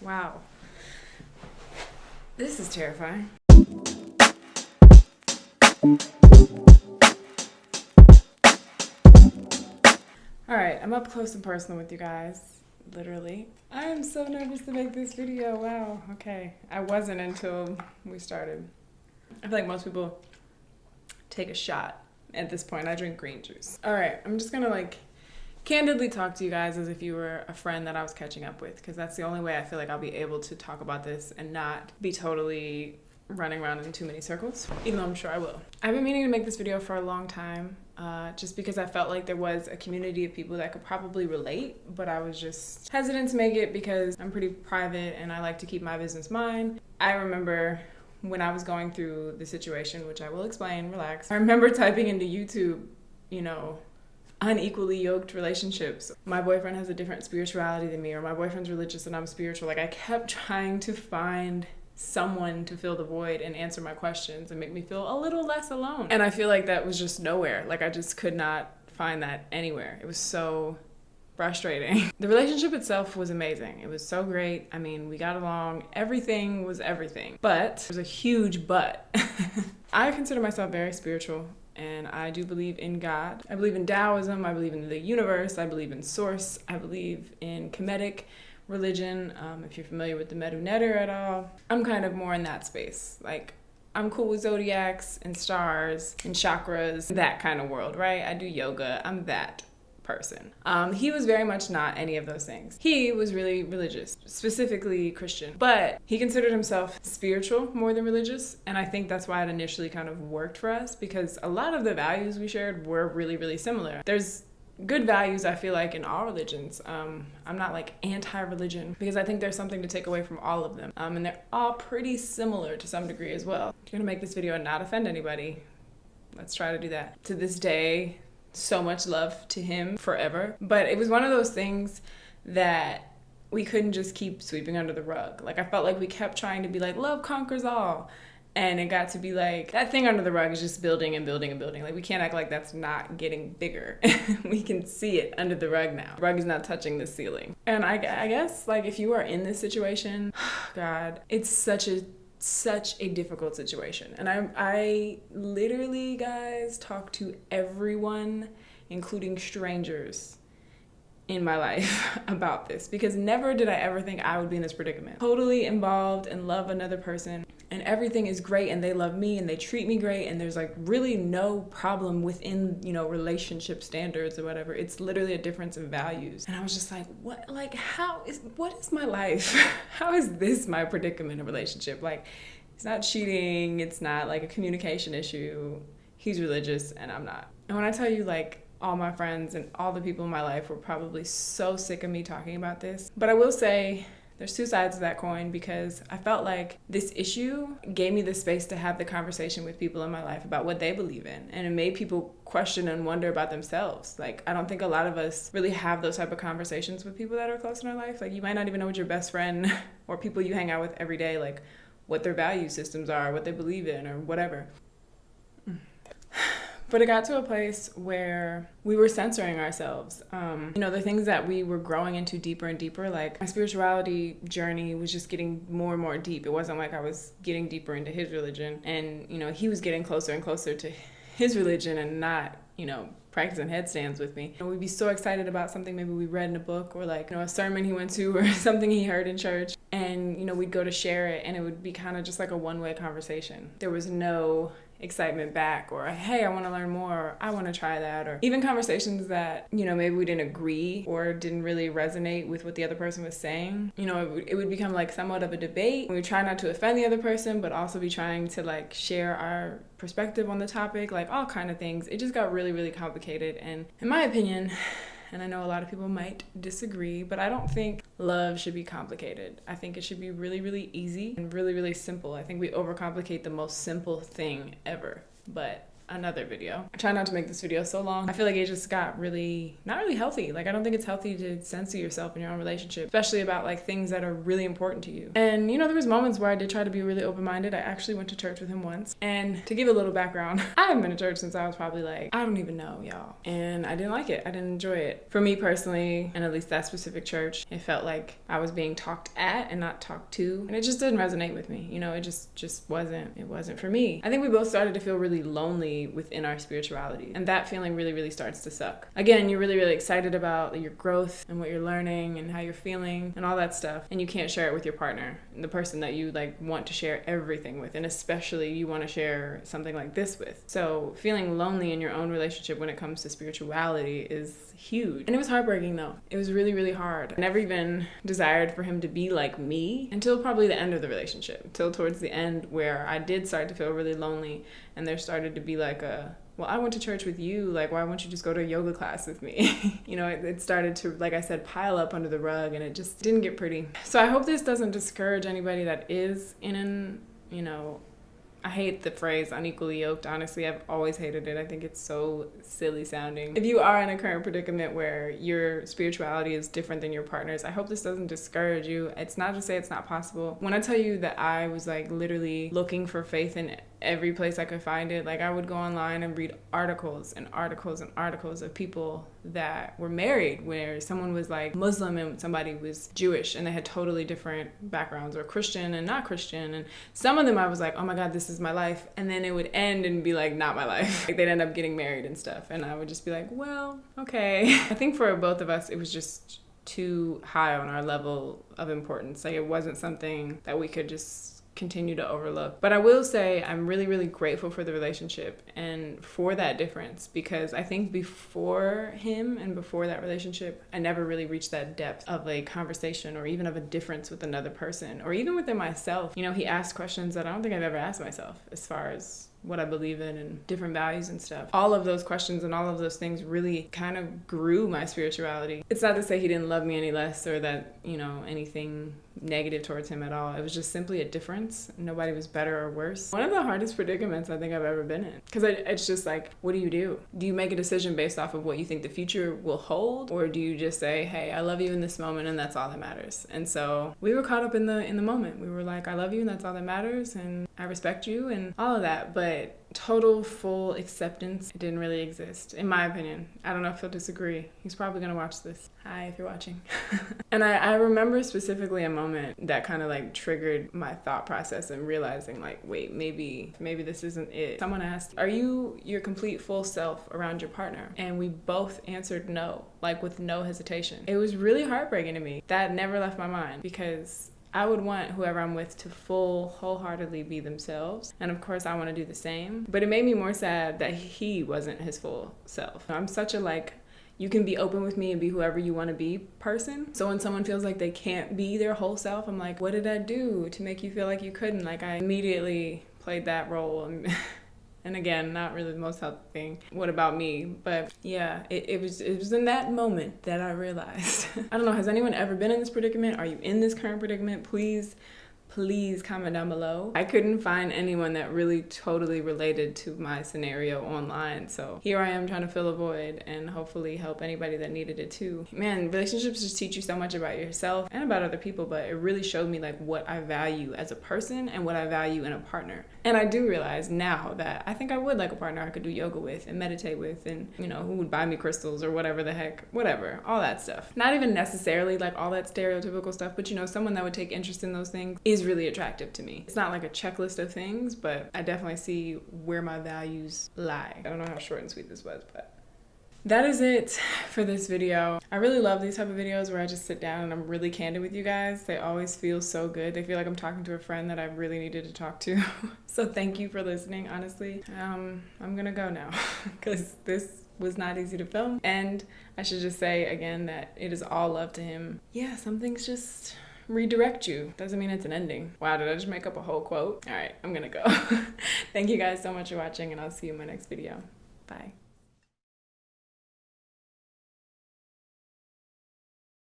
Wow. This is terrifying. Alright, I'm up close and personal with you guys. Literally. I am so nervous to make this video. Wow. Okay. I wasn't until we started. I feel like most people take a shot at this point. I drink green juice. Alright, I'm just gonna candidly talk to you guys as if you were a friend that I was catching up with, because that's the only way I feel like I'll be able to talk about this and not be totally running around in too many circles, even though I'm sure I will. I've been meaning to make this video for a long time, just because I felt like there was a community of people that could probably relate, but I was just hesitant to make it because I'm pretty private and I like to keep my business mine. I remember when I was going through the situation, which I will explain, relax. I remember typing into YouTube, unequally yoked relationships. My boyfriend has a different spirituality than me, or my boyfriend's religious and I'm spiritual. I kept trying to find someone to fill the void and answer my questions and make me feel a little less alone. And I feel like that was just nowhere. I just could not find that anywhere. It was so frustrating. The relationship itself was amazing. It was so great. I mean, we got along. Everything was everything. But there's a huge but. I consider myself very spiritual. And I do believe in God. I believe in Taoism. I believe in the universe. I believe in source. I believe in Kemetic religion. If you're familiar with the Medu Neter at all, I'm kind of more in that space. I'm cool with zodiacs and stars and chakras, that kind of world, right? I do yoga. I'm that person. He was very much not any of those things. He was really religious, specifically Christian, but he considered himself spiritual more than religious. And I think that's why it initially kind of worked for us, because a lot of the values we shared were really, really similar. There's good values, I feel like, in all religions. I'm not anti-religion, because I think there's something to take away from all of them. And they're all pretty similar to some degree as well. I'm gonna make this video and not offend anybody. Let's try to do that. To this day, so much love to him forever. But it was one of those things that we couldn't just keep sweeping under the rug. I felt like we kept trying to be love conquers all. And it got to be that thing under the rug is just building and building and building. We can't act like that's not getting bigger. We can see it under the rug now. The rug is not touching the ceiling. And I guess if you are in this situation, God, it's such a difficult situation. And I literally, guys, talk to everyone, including strangers in my life about this, because never did I ever think I would be in this predicament. Totally involved and love another person, and everything is great and they love me and they treat me great, and there's really no problem within, relationship standards or whatever. It's literally a difference in values. And I was just what is my life? How is this my predicament in a relationship? It's not cheating, it's not a communication issue. He's religious and I'm not. And when I tell you all my friends and all the people in my life were probably so sick of me talking about this. But I will say there's two sides of that coin, because I felt like this issue gave me the space to have the conversation with people in my life about what they believe in. And it made people question and wonder about themselves. I don't think a lot of us really have those type of conversations with people that are close in our life. You might not even know what your best friend or people you hang out with every day, what their value systems are, what they believe in, or whatever. But it got to a place where we were censoring ourselves. The things that we were growing into deeper and deeper, my spirituality journey was just getting more and more deep. It wasn't I was getting deeper into his religion, and, he was getting closer and closer to his religion and not, practicing headstands with me. We'd be so excited about something maybe we read in a book, or a sermon he went to, or something he heard in church, and, we'd go to share it, and it would be kind of just a one-way conversation. There was no excitement back, or hey, I want to learn more, or I want to try that, or even conversations that maybe we didn't agree or didn't really resonate with what the other person was saying. It would become somewhat of a debate. We would try not to offend the other person, but also be trying to share our perspective on the topic, all kind of things. It just got really, really complicated. And in my opinion, and I know a lot of people might disagree, but I don't think love should be complicated. I think it should be really, really easy and really, really simple. I think we overcomplicate the most simple thing ever. But another video. I try not to make this video so long. I feel like it just got really, not really healthy. Like, I don't think it's healthy to censor yourself in your own relationship, especially about like things that are really important to you. And you know, there was moments where I did try to be really open-minded. I actually went to church with him once. And to give a little background, I haven't been to church since I was probably like, I don't even know, y'all. And I didn't like it. I didn't enjoy it. For me personally, and at least that specific church, it felt like I was being talked at and not talked to. And it just didn't resonate with me. You know, it just wasn't for me. I think we both started to feel really lonely within our spirituality, and that feeling really starts to suck. Again, you're really excited about your growth and what you're learning and how you're feeling and all that stuff, and you can't share it with your partner, the person that you like want to share everything with, and especially you want to share something like this with. So feeling lonely in your own relationship when it comes to spirituality is huge. And it was heartbreaking though. It was really hard. I never even desired for him to be like me until probably the end of the relationship, until towards the end where I did start to feel really lonely, and there started to be like well, I went to church with you, like why won't you just go to a yoga class with me? You know, it started to, like I said, pile up under the rug, and it just didn't get pretty. So I hope this doesn't discourage anybody that is in an, you know, I hate the phrase unequally yoked. Honestly, I've always hated it. I think it's so silly sounding. If you are in a current predicament where your spirituality is different than your partner's, I hope this doesn't discourage you. It's not to say it's not possible. When I tell you that I was like literally looking for faith in every place I could find it, like I would go online and read articles and articles and articles of people that were married where someone was like Muslim and somebody was Jewish, and they had totally different backgrounds, or Christian and not Christian, and some of them I was like, oh my god, this is my life, and then it would end and be like not my life. Like they'd end up getting married and stuff, and I would just be like, well, okay. I think for both of us it was just too high on our level of importance. Like it wasn't something that we could just continue to overlook. But I will say I'm really grateful for the relationship and for that difference, because I think before him and before that relationship, I never really reached that depth of a conversation or even of a difference with another person, or even within myself. You know, he asked questions that I don't think I've ever asked myself as far as what I believe in and different values and stuff. All of those questions and all of those things really kind of grew my spirituality. It's not to say he didn't love me any less or that, you know, anything negative towards him at all. It was just simply a difference. Nobody was better or worse. One of the hardest predicaments I think I've ever been in. Because it's just like, what do? Do you make a decision based off of what you think the future will hold? Or do you just say, hey, I love you in this moment and that's all that matters? And so we were caught up in the moment. We were like, I love you and that's all that matters, and I respect you and all of that. But total full acceptance, it didn't really exist, in my opinion. I don't know if he'll disagree. He's probably gonna watch this. Hi, if you're watching. And I remember specifically a moment that kind of like triggered my thought process and realizing like, wait, maybe this isn't it. Someone asked, are you your complete full self around your partner? And we both answered no, like with no hesitation. It was really heartbreaking to me. That never left my mind, because I would want whoever I'm with to wholeheartedly be themselves. And of course I want to do the same. But it made me more sad that he wasn't his full self. I'm such a like, you can be open with me and be whoever you want to be person. So when someone feels like they can't be their whole self, I'm like, what did I do to make you feel like you couldn't? Like I immediately played that role. And again, not really the most healthy thing. What about me? But yeah, it was in that moment that I realized. I don't know, has anyone ever been in this predicament? Are you in this current predicament? Please comment down below. I couldn't find anyone that really totally related to my scenario online. So here I am trying to fill a void and hopefully help anybody that needed it too. Man, relationships just teach you so much about yourself and about other people, but it really showed me like what I value as a person and what I value in a partner. And I do realize now that I think I would like a partner I could do yoga with and meditate with, and you know, who would buy me crystals or whatever the heck, whatever, all that stuff. Not even necessarily like all that stereotypical stuff, but you know, someone that would take interest in those things is really attractive to me. It's not like a checklist of things, but I definitely see where my values lie. I don't know how short and sweet this was, but that is it for this video. I really love these type of videos where I just sit down and I'm really candid with you guys. They always feel so good. They feel like I'm talking to a friend that I really needed to talk to. So thank you for listening, honestly. I'm gonna go now because this was not easy to film. And I should just say again that it is all love to him. Yeah, some things just redirect you. Doesn't mean it's an ending. Wow, did I just make up a whole quote? All right, I'm gonna go. Thank you guys so much for watching, and I'll see you in my next video. Bye.